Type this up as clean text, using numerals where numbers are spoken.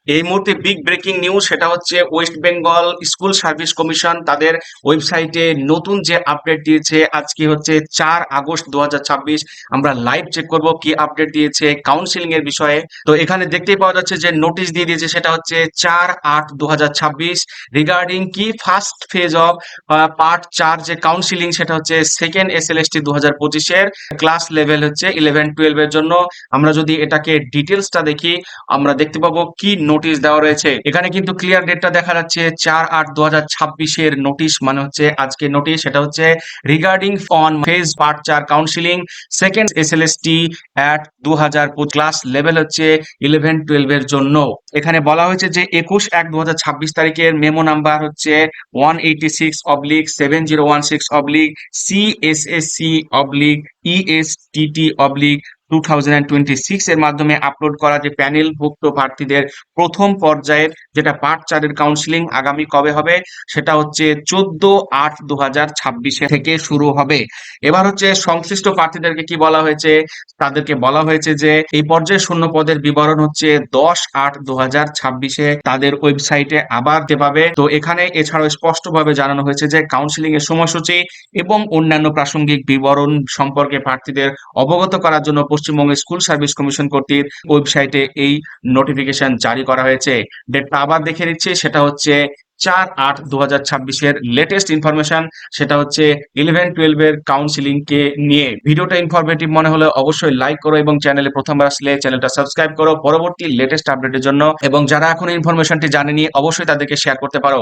এই মুহূর্তে big breaking news, সেটা হচ্ছে West Bengal school service commission তাদের ওয়েবসাইটে নতুন যে আপডেট দিয়েছে। আজকে হচ্ছে 4 আগস্ট 2026। আমরা লাইভ চেক করব কি আপডেট দিয়েছে কাউন্সিলিং এর বিষয়ে। তো এখানে দেখতেই পাওয়া যাচ্ছে যে নোটিশ দিয়ে দিয়েছে, সেটা হচ্ছে 4/8/2026 রিগার্ডিং কি ফার্স্ট ফেজ অফ পার্ট 4 যে কাউন্সিলিং, সেটা হচ্ছে সেকেন্ড SLST 2025-এর ক্লাস লেভেল হচ্ছে 11-12 এর জন্য। আমরা যদি এটাকে ডিটেলসটা দেখি, আমরা দেখতে পাবো কি নোটিশ দেওয়া রয়েছে। এখানে কিন্তু ক্লিয়ার ডেটটা দেখা যাচ্ছে 4/8/2026-এর নোটিশ, মানে হচ্ছে আজকে নোটিশ। সেটা হচ্ছে regarding on phase part 4 counselling second SLST at 2025 class level হচ্ছে 11-12 এর জন্য। এখানে বলা হয়েছে যে 21/1/2026 তারিখের মেমো নাম্বার হচ্ছে 186/7016/CSSC/ESTT/2026 এর মাধ্যমে আপলোড করা যে প্যানেলভুক্ত প্রার্থীদের প্রথম পর্যায়ের যেটা পার্ট 4 এর কাউন্সিলিং আগামী কবে হবে, সেটা হচ্ছে 14/8/2026 থেকে শুরু হবে। এবার হচ্ছে সংশ্লিষ্ট প্রার্থীদেরকে কি বলা হয়েছে, তাদেরকে বলা হয়েছে যে এই পর্যায়ে শূন্য পদের বিবরণ হচ্ছে 10/8/2026 তাদের ওয়েবসাইটে আবার দিতে পাবে। তো এখানে এছাড়াও স্পষ্টভাবে জানানো হয়েছে যে কাউন্সিলিং এর সময়সূচি এবং অন্যান্য প্রাসঙ্গিক বিবরণ সম্পর্কে প্রার্থীদের অবগত করার জন্য পশ্চিমবঙ্গ স্কুল সার্ভিস কমিশন কর্তৃক ওয়েবসাইটে এই নোটিফিকেশন জারি করা হয়েছে। ডেটটা আবার দেখে নিচ্ছি, সেটা হচ্ছে 4/8/2026-এর লেটেস্ট ইনফরমেশন। সেটা হচ্ছে 11-12 এর কাউন্সিলিং কে নিয়ে। ভিডিওটা ইনফরমেটিভ মনে হলে অবশ্যই লাইক করো এবং চ্যানেলে প্রথমবার আসলে চ্যানেলটা সাবস্ক্রাইব করো পরবর্তী লেটেস্ট আপডেটের জন্য। এবং যারা এখন ইনফরমেশনটি জানেনি অবশ্যই তাদেরকে শেয়ার করতে পারো।